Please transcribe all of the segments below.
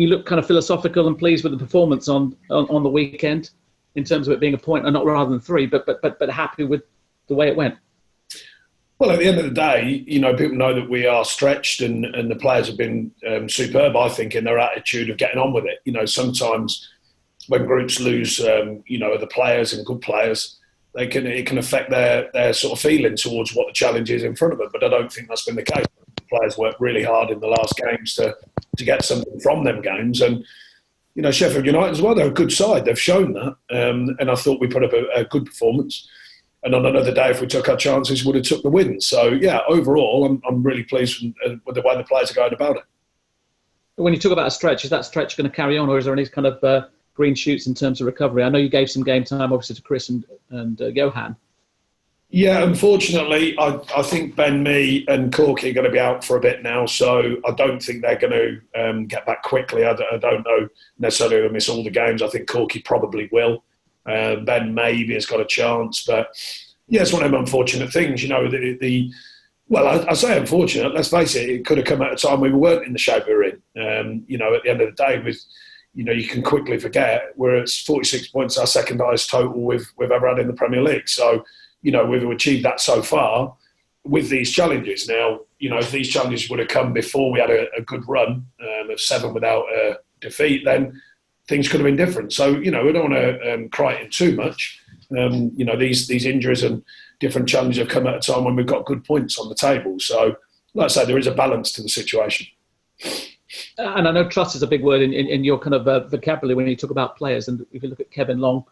you look kind of philosophical and pleased with the performance on the weekend in terms of it being a point, and not rather than 3, but happy with the way it went. Well, at the end of the day, people know that we are stretched, and the players have been superb, I think, in their attitude of getting on with it. Sometimes when groups lose, the players and good players, it can affect their sort of feeling towards what the challenge is in front of them. But I don't think that's been the case. The players worked really hard in the last games to get something from them games. And, Sheffield United as well, they're a good side. They've shown that. And I thought we put up a good performance. And on another day, if we took our chances, would have took the win. So, yeah, overall, I'm really pleased with the way the players are going about it. When you talk about a stretch, is that stretch going to carry on, or is there any kind of green shoots in terms of recovery? I know you gave some game time, obviously, to Chris and Johan. Yeah, unfortunately, I think Ben Mee and Corky are going to be out for a bit now, so I don't think they're going to get back quickly. I don't know necessarily they'll miss all the games. I think Corky probably will. Ben maybe has got a chance, but yeah, it's one of them unfortunate things. Well, I say unfortunate. Let's face it; it could have come at a time we weren't in the shape we were in. At the end of the day, you can quickly forget we're at 46 points, our second highest total we've ever had in the Premier League. So, we've achieved that so far with these challenges. Now, if these challenges would have come before we had a good run of 7 without a defeat, then things could have been different. So, we don't want to cry it in too much. These injuries and different challenges have come at a time when we've got good points on the table. So, like I say, there is a balance to the situation. And I know trust is a big word in your kind of vocabulary when you talk about players. And if you look at Kevin Long,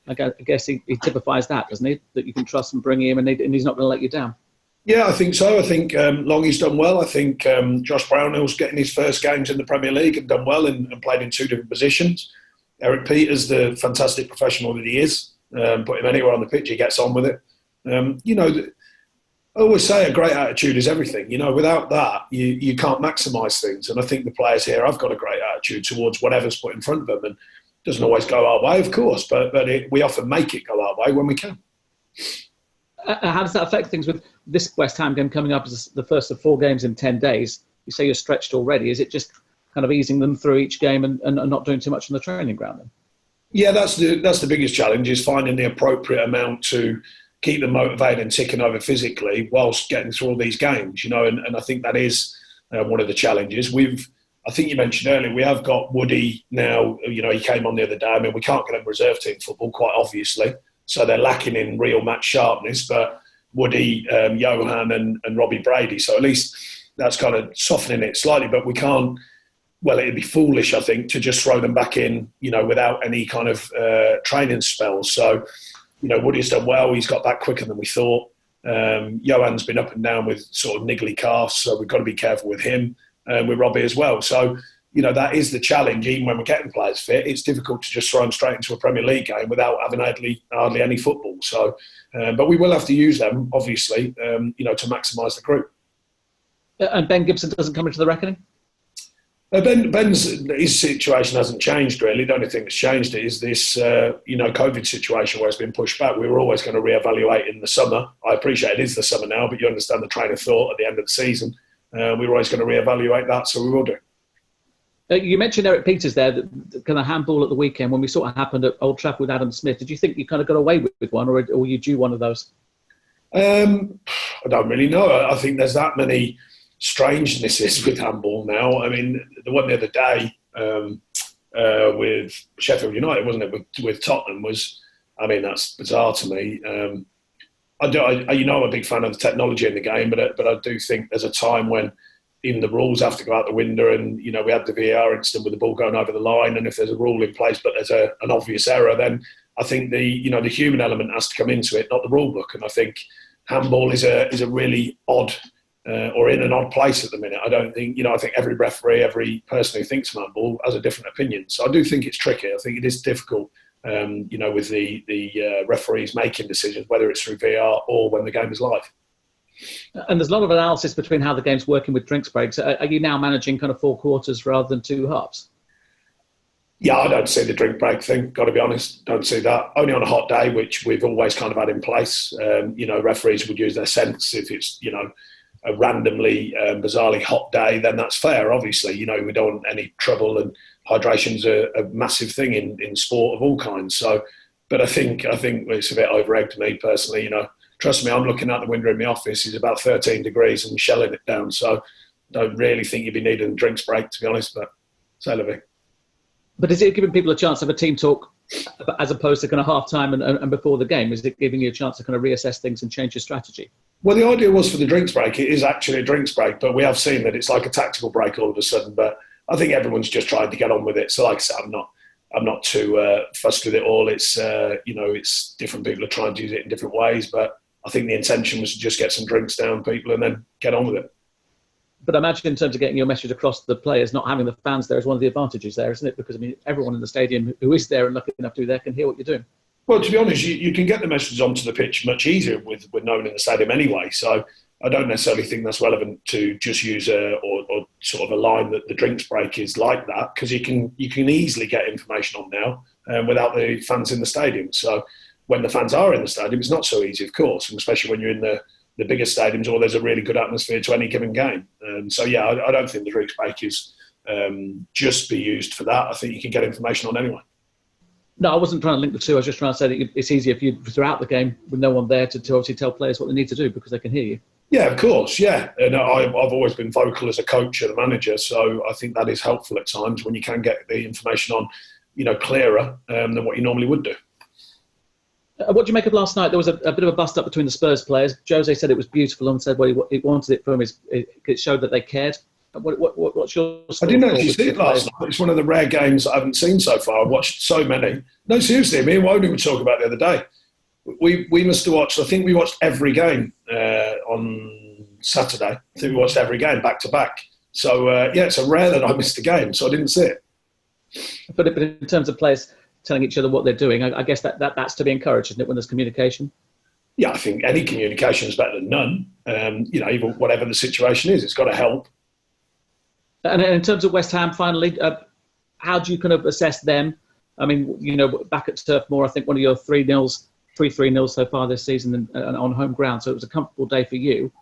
I guess he typifies that, doesn't he? That you can trust and bring him, and he's not going to let you down. Yeah, I think so. I think Longy's done well. I think Josh Brownhill's getting his first games in the Premier League and done well and played in 2 different positions. Eric Peters, the fantastic professional that he is, put him anywhere on the pitch, he gets on with it. I always say a great attitude is everything. Without that, you can't maximise things. And I think the players here have got a great attitude towards whatever's put in front of them. And it doesn't always go our way, of course, but we often make it go our way when we can. How does that affect things with this West Ham game coming up as the first of 4 games in 10 days? You say you're stretched already. Is it just kind of easing them through each game and not doing too much on the training ground then? Yeah, that's the biggest challenge, is finding the appropriate amount to keep them motivated and ticking over physically whilst getting through all these games, and I think that is one of the challenges. I think you mentioned earlier, we have got Woody now. He came on the other day. I mean, we can't get him reserve team football, quite obviously. So they're lacking in real match sharpness. But Woody, Johan and Robbie Brady. So at least that's kind of softening it slightly. But we can't, it'd be foolish, I think, to just throw them back in, without any kind of training spells. So, Woody's done well. He's got back quicker than we thought. Johan's been up and down with sort of niggly calves. So we've got to be careful with him. With Robbie as well. So, that is the challenge. Even when we're getting players fit, it's difficult to just throw them straight into a Premier League game without having hardly any football. So, but we will have to use them, obviously, to maximise the group. And Ben Gibson doesn't come into the reckoning? His situation hasn't changed really. The only thing that's changed is this, COVID situation where it's been pushed back. We were always going to reevaluate in the summer. I appreciate it is the summer now, but you understand the train of thought at the end of the season. We were always going to reevaluate that, so we will do. You mentioned Eric Peters there, that kind of handball at the weekend when we saw what happened at Old Trafford with Adam Smith. Did you think you kind of got away with one, or were you due one of those? I don't really know. I think there's that many strangenesses with handball now. I mean, the one the other day with Sheffield United, wasn't it, with Tottenham that's bizarre to me. I'm a big fan of the technology in the game, but I do think there's a time when even the rules have to go out the window. And we had the VAR incident with the ball going over the line, and if there's a rule in place but there's an obvious error, then I think the human element has to come into it, not the rule book. And I think handball is a really odd or in an odd place at the minute. I don't think I think every referee, every person who thinks of handball has a different opinion. So I do think it's tricky. I think it is difficult. With the referees making decisions, whether it's through VR or when the game is live. And there's a lot of analysis between how the game's working with drinks breaks. Are you now managing kind of 4 quarters rather than 2 halves? Yeah, I don't see the drink break thing, got to be honest. Don't see that. Only on a hot day, which we've always kind of had in place. Referees would use their sense. If it's, a randomly, bizarrely hot day, then that's fair, obviously. We don't want any trouble and hydration's a massive thing in sport of all kinds. So, but I think it's a bit over-egged me personally. Trust me, I'm looking out the window in my office. It's about 13 degrees and shelling it down. So, don't really think you'd be needing a drinks break, to be honest. But c'est la vie. But is it giving people a chance to have a team talk as opposed to kind of half-time and before the game? Is it giving you a chance to kind of reassess things and change your strategy? Well, the idea was for the drinks break. It is actually a drinks break, but we have seen that it's like a tactical break all of a sudden. But I think everyone's just trying to get on with it. So, like I said, I'm not too fussed with it all. It's it's different people are trying to use it in different ways, but I think the intention was to just get some drinks down people and then get on with it. But I imagine in terms of getting your message across to the players, not having the fans there is one of the advantages there, isn't it? Because, everyone in the stadium who is there and lucky enough to be there can hear what you're doing. Well, to be honest, you can get the message onto the pitch much easier with no one in the stadium anyway. So I don't necessarily think that's relevant to just use or sort of a line that the drinks break is like that, because you can easily get information on now without the fans in the stadium. So when the fans are in the stadium, it's not so easy, of course, and especially when you're in the bigger stadiums or there's a really good atmosphere to any given game. So, yeah, I don't think the drinks break is just be used for that. I think you can get information on anyway. No, I wasn't trying to link the two. I was just trying to say that it's easier for you throughout the game with no one there to obviously tell players what they need to do because they can hear you. Yeah, of course, yeah. And I've always been vocal as a coach and a manager, so I think that is helpful at times when you can get the information on, clearer than what you normally would do. What do you make of last night? There was a bit of a bust-up between the Spurs players. Jose said it was beautiful and said he wanted it from it showed that they cared. What's your I didn't actually see it last night. It's one of the rare games I haven't seen so far. I've watched so many. No, seriously, me and Wody were talking about it the other day. We must have watched, I think we watched every game on Saturday. I think we watched every game back to back. So, it's a rare that I missed a game, so I didn't see it. But in terms of players telling each other what they're doing, I guess that's to be encouraged, isn't it, when there's communication? Yeah, I think any communication is better than none. Even whatever the situation is, it's got to help. And in terms of West Ham, finally, how do you kind of assess them? Back at Turf Moor, I think one of your 3-3 so far this season and on home ground. So it was a comfortable day for you.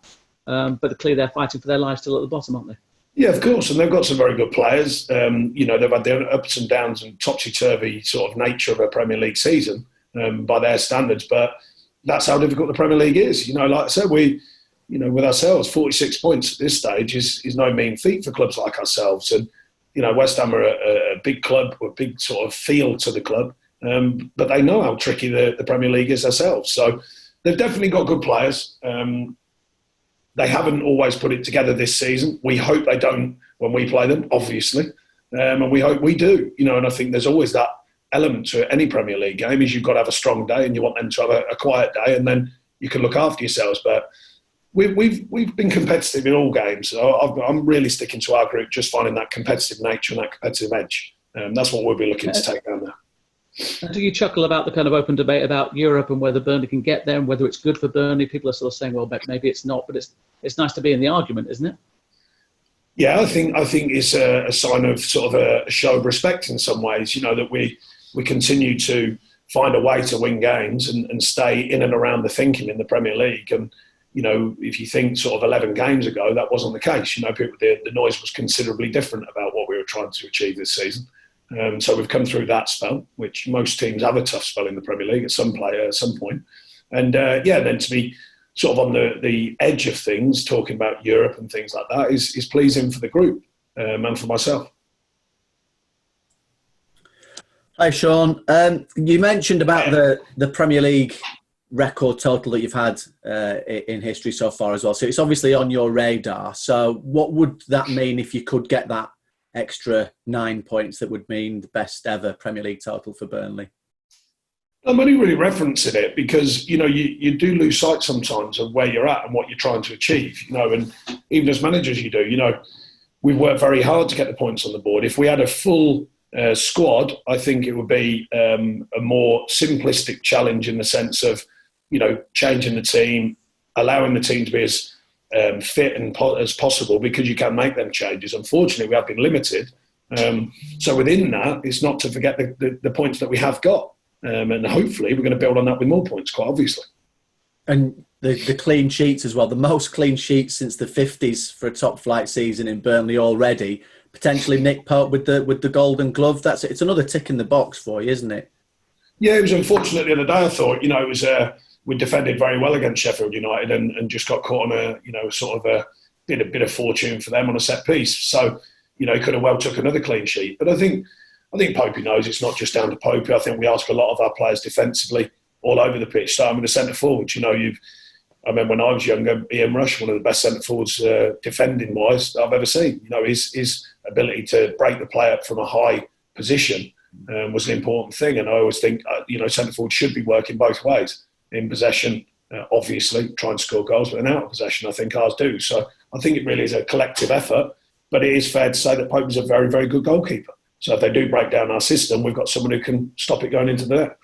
But clearly they're fighting for their lives still at the bottom, aren't they? Yeah, of course. And they've got some very good players. They've had their ups and downs and topsy-turvy sort of nature of a Premier League season by their standards. But that's how difficult the Premier League is. Like I said, with ourselves, 46 points at this stage is no mean feat for clubs like ourselves. And, West Ham are a big club, with a big sort of feel to the club. But they know how tricky the Premier League is themselves. So they've definitely got good players. They haven't always put it together this season. We hope they don't when we play them, obviously. And we hope we do. And I think there's always that element to any Premier League game is you've got to have a strong day and you want them to have a quiet day and then you can look after yourselves. But we've been competitive in all games. I'm really sticking to our group, just finding that competitive nature and that competitive edge. That's what we'll be looking to take down there. Do you chuckle about the kind of open debate about Europe and whether Burnley can get there and whether it's good for Burnley? People are sort of saying, well, maybe it's not, but it's nice to be in the argument, isn't it? Yeah, I think it's a sign of sort of a show of respect in some ways, that we continue to find a way to win games and stay in and around the thinking in the Premier League. And, if you think sort of 11 games ago, that wasn't the case. The noise was considerably different about what we were trying to achieve this season. So we've come through that spell, which most teams have a tough spell in the Premier League at some point. And then to be sort of on the edge of things, talking about Europe and things like that is pleasing for the group and for myself. Hi, Sean. You mentioned about the Premier League record total that you've had in history so far as well. So it's obviously on your radar. So what would that mean if you could get that extra 9 points that would mean the best ever Premier League total for Burnley? I'm only really referencing it because, you do lose sight sometimes of where you're at and what you're trying to achieve, and even as managers you do, we've worked very hard to get the points on the board. If we had a full squad, I think it would be a more simplistic challenge in the sense of, changing the team, allowing the team to be as fit and as possible because you can make them changes. Unfortunately, we have been limited. So within that, it's not to forget the points that we have got. And hopefully we're going to build on that with more points, quite obviously. And the clean sheets as well, the most clean sheets since the 50s for a top flight season in Burnley already. potentially Nick Pope with the Golden Glove. It's another tick in the box for you, isn't it? Yeah, it was unfortunate the other day. I thought, it was we defended very well against Sheffield United and just got caught on a sort of a bit of fortune for them on a set piece. So, he could have well took another clean sheet. But I think Popey knows it's not just down to Popey. I think we ask a lot of our players defensively all over the pitch, starting with the centre forwards. I remember when I was younger, Ian Rush, one of the best centre forwards defending wise I've ever seen. His ability to break the play up from a high position was an important thing. And I always think, centre forwards should be working both ways. In possession, obviously, try and score goals, but in out of possession, I think ours do. So I think it really is a collective effort. But it is fair to say that Pope is a very, very good goalkeeper. So if they do break down our system, we've got someone who can stop it going into the net.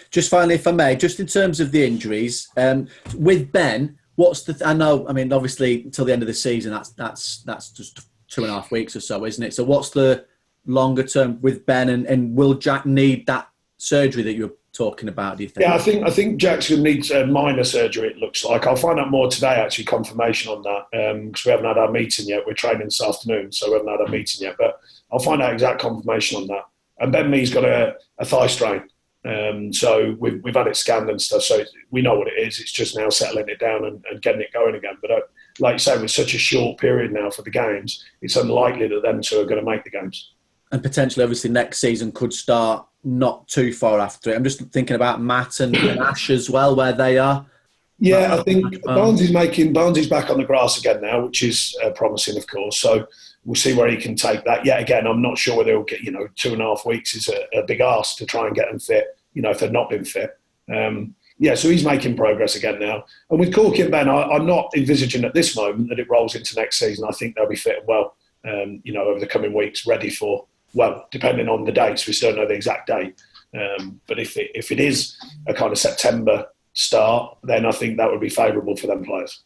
Just finally, if I may, just in terms of the injuries, with Ben, obviously until the end of the season, that's just 2.5 weeks or so, isn't it? So what's the longer term with Ben, and will Jack need that surgery that you're talking about, do you think? Yeah, I think Jack's going to need a minor surgery, it looks like. I'll find out more today, actually, confirmation on that, because we haven't had our meeting yet. We're training this afternoon, so we haven't had our meeting yet. But I'll find out exact confirmation on that. And Ben Mee's got a thigh strain. So we've had it scanned and stuff, so we know what it is. It's just now settling it down and getting it going again. But like you say, with such a short period now for the games, it's unlikely that them two are going to make the games. And potentially, obviously, next season could start not too far after it. I'm just thinking about Matt and Ash as well, where they are. Yeah, I think Barnes is back on the grass again now, which is promising, of course. So we'll see where he can take that. Yet again, I'm not sure whether he'll get, 2.5 weeks is a big ask to try and get them fit, if they've not been fit. So he's making progress again now. And with Corky and Ben, I'm not envisaging at this moment that it rolls into next season. I think they'll be fit and well, over the coming weeks, ready for, depending on the dates. We still don't know the exact date. But if it is a kind of September start, then I think that would be favourable for them players.